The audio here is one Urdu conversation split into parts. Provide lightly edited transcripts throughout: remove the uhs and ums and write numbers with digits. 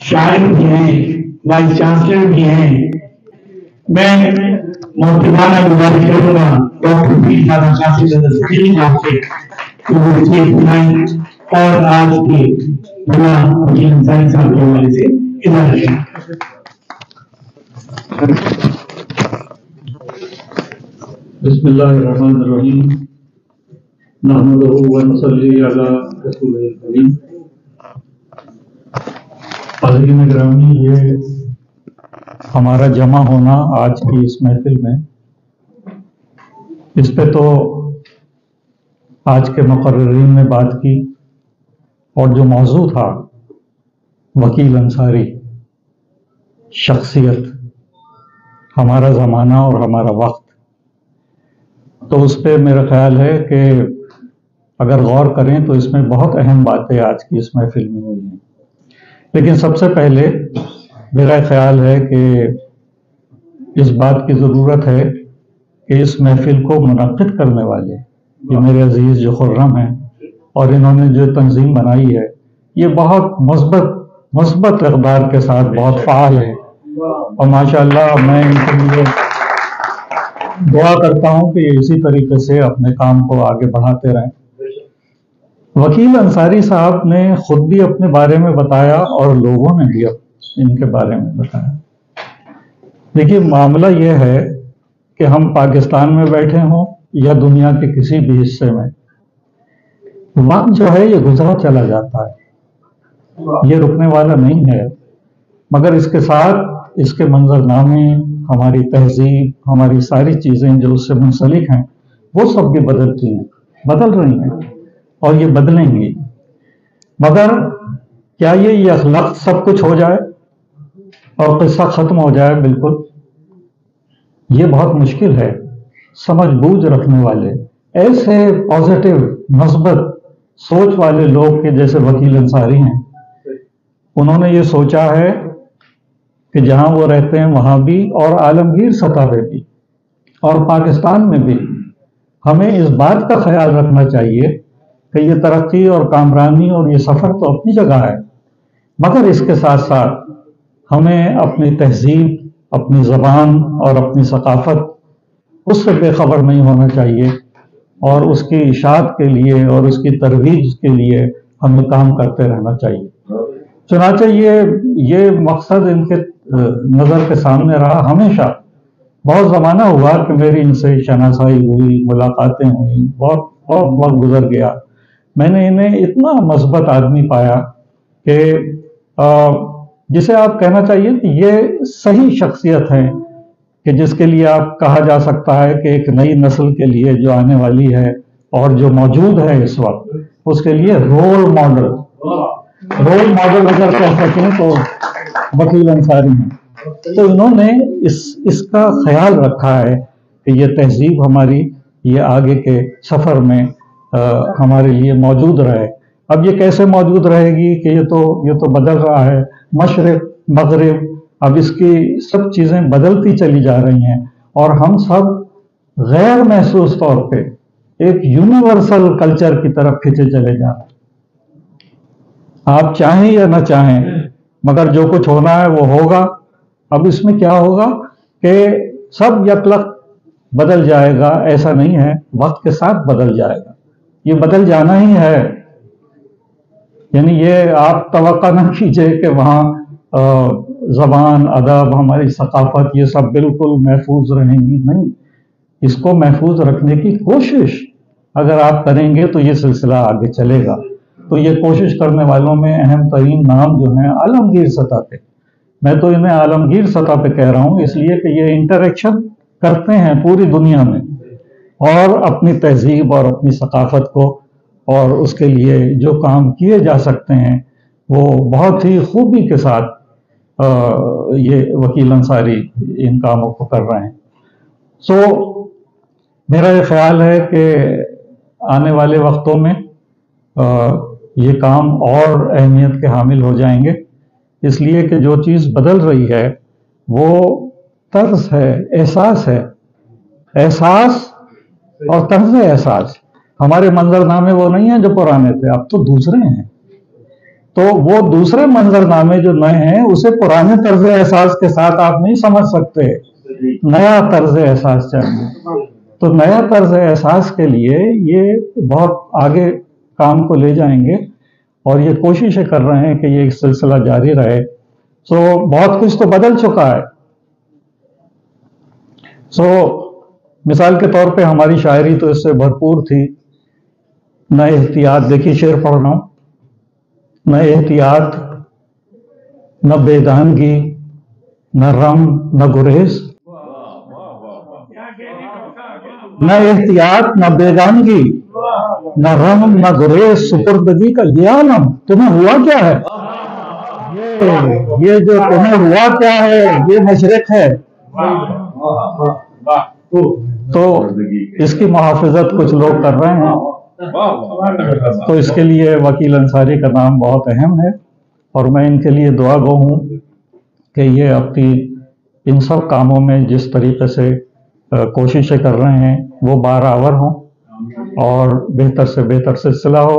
شاعر بھی ہیں، وائس چانسلر بھی ہیں. میں محترمانہ گزارش کروں گا ڈاکٹر پیر خانہ قاسم صاحب سے کہ وہ اسٹیج بنائیں اور آج کی بنا وکیل انصاری صاحب کے حوالے سے اجازت دیں. بسم اللہ الرحمن الرحیم. نحمدہ ونصلی علی رسولہ الکریم. حاضرین گرامی، یہ ہمارا جمع ہونا آج کی اس محفل میں، اس پہ تو آج کے مقررین نے بات کی، اور جو موضوع تھا وکیل انصاری، شخصیت، ہمارا زمانہ اور ہمارا وقت، تو اس پہ میرا خیال ہے کہ اگر غور کریں تو اس میں بہت اہم باتیں آج کی اس محفل میں ہوئی ہیں. لیکن سب سے پہلے میرا خیال ہے کہ اس بات کی ضرورت ہے کہ اس محفل کو منعقد کرنے والے، یہ میرے عزیز جو خرم ہیں اور انہوں نے جو تنظیم بنائی ہے، یہ بہت مثبت اقدار کے ساتھ بہت فعال ہے، اور ماشاءاللہ میں ان کے لیے دعا کرتا ہوں کہ اسی طریقے سے اپنے کام کو آگے بڑھاتے رہیں. وکیل انصاری صاحب نے خود بھی اپنے بارے میں بتایا اور لوگوں نے بھی ان کے بارے میں بتایا. دیکھیے، معاملہ یہ ہے کہ ہم پاکستان میں بیٹھے ہوں یا دنیا کے کسی بھی حصے میں، وقت جو ہے یہ گزرا چلا جاتا ہے، یہ رکنے والا نہیں ہے. مگر اس کے ساتھ اس کے منظرنامے، ہماری تہذیب، ہماری ساری چیزیں جو اس سے منسلک ہیں، وہ سب بھی بدلتی ہیں، بدل رہی ہیں، اور یہ بدلیں گی. مگر کیا یہ اخلاق سب کچھ ہو جائے اور قصہ ختم ہو جائے؟ بالکل یہ بہت مشکل ہے. سمجھ بوجھ رکھنے والے، ایسے پازیٹیو مثبت سوچ والے لوگ کے جیسے وکیل انصاری ہیں، انہوں نے یہ سوچا ہے کہ جہاں وہ رہتے ہیں وہاں بھی، اور عالمگیر سطح پہ بھی اور پاکستان میں بھی، ہمیں اس بات کا خیال رکھنا چاہیے کہ یہ ترقی اور کامرانی اور یہ سفر تو اپنی جگہ ہے، مگر اس کے ساتھ ساتھ ہمیں اپنی تہذیب، اپنی زبان اور اپنی ثقافت، اس سے بے خبر نہیں ہونا چاہیے، اور اس کی اشاعت کے لیے اور اس کی ترویج کے لیے ہمیں کام کرتے رہنا چاہیے. چنانچہ یہ مقصد ان کے نظر کے سامنے رہا ہمیشہ. بہت زمانہ ہوا کہ میری ان سے شناسائی ہوئی، ملاقاتیں ہوئیں، بہت وقت گزر گیا. میں نے انہیں اتنا مثبت آدمی پایا کہ جسے آپ کہنا چاہیے کہ یہ صحیح شخصیت ہے کہ جس کے لیے آپ کہا جا سکتا ہے کہ ایک نئی نسل کے لیے جو آنے والی ہے اور جو موجود ہے اس وقت، اس کے لیے رول ماڈل اگر کہہ سکیں تو وکیل انصاری ہیں. تو انہوں نے اس کا خیال رکھا ہے کہ یہ تہذیب ہماری یہ آگے کے سفر میں ہمارے لیے موجود رہے. اب یہ کیسے موجود رہے گی کہ یہ تو بدل رہا ہے، مشرق مغرب، اب اس کی سب چیزیں بدلتی چلی جا رہی ہیں، اور ہم سب غیر محسوس طور پہ ایک یونیورسل کلچر کی طرف کھینچے چلے جا رہے ہیں. آپ چاہیں یا نہ چاہیں، مگر جو کچھ ہونا ہے وہ ہوگا. اب اس میں کیا ہوگا کہ سب یکلخت بدل جائے گا، ایسا نہیں ہے، وقت کے ساتھ بدل جائے گا، یہ بدل جانا ہی ہے. یعنی یہ آپ توقع نہ کیجئے کہ وہاں زبان، ادب، ہماری ثقافت یہ سب بالکل محفوظ رہیں گی. نہیں، اس کو محفوظ رکھنے کی کوشش اگر آپ کریں گے تو یہ سلسلہ آگے چلے گا. تو یہ کوشش کرنے والوں میں اہم ترین نام جو ہیں عالمگیر سطح پہ، میں تو انہیں عالمگیر سطح پہ کہہ رہا ہوں اس لیے کہ یہ انٹریکشن کرتے ہیں پوری دنیا میں، اور اپنی تہذیب اور اپنی ثقافت کو اور اس کے لیے جو کام کیے جا سکتے ہیں وہ بہت ہی خوبی کے ساتھ یہ وکیل انصاری ان کاموں کو کر رہے ہیں. سو میرا یہ خیال ہے کہ آنے والے وقتوں میں یہ کام اور اہمیت کے حامل ہو جائیں گے، اس لیے کہ جو چیز بدل رہی ہے وہ طرز ہے، احساس ہے، احساس اور طرز احساس. ہمارے منظرنامے وہ نہیں ہیں جو پرانے تھے، اب تو دوسرے ہیں. تو وہ دوسرے منظرنامے جو نئے ہیں اسے پرانے طرز احساس کے ساتھ آپ نہیں سمجھ سکتے، نیا طرز احساس چاہیے۔ تو نیا طرز احساس کے لیے یہ بہت آگے کام کو لے جائیں گے، اور یہ کوششیں کر رہے ہیں کہ یہ ایک سلسلہ جاری رہے۔ سو بہت کچھ تو بدل چکا ہے۔ سو مثال کے طور پہ ہماری شاعری تو اس سے بھرپور تھی۔ نہ احتیاط، دیکھیے شعر پڑھ رہا ہوں، نہ احتیاط، نہ بیگانگی، نہ رم، نہ گریز، نہ احتیاط، نہ بیگانگی، نہ رم، نہ گریز، سپردگی کا یہ عالم، تمہیں ہوا کیا ہے؟ یہ جو تمہیں ہوا کیا ہے یہ مشرق ہے۔ تو اس کی محافظت کچھ لوگ کر رہے ہیں، تو اس کے لیے وکیل انصاری کا نام بہت اہم ہے، اور میں ان کے لیے دعا گو ہوں کہ یہ اپنی ان سب کاموں میں جس طریقے سے کوششیں کر رہے ہیں وہ بارآور ہوں اور بہتر سے بہتر سلسلہ ہو۔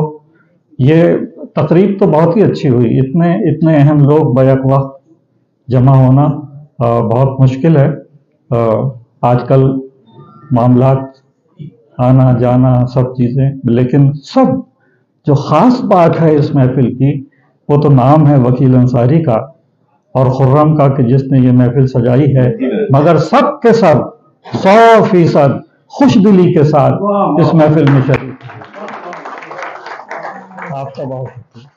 یہ تقریب تو بہت ہی اچھی ہوئی، اتنے اہم لوگ بیک وقت جمع ہونا بہت مشکل ہے۔ آج کل معاملات آنا جانا سب چیزیں، لیکن سب جو خاص بات ہے اس محفل کی وہ تو نام ہے وکیل انصاری کا اور خرم کا کہ جس نے یہ محفل سجائی ہے، مگر سب کے سب 100% خوش دلی کے ساتھ اس محفل میں شریک۔ آپ کا بہت شکریہ۔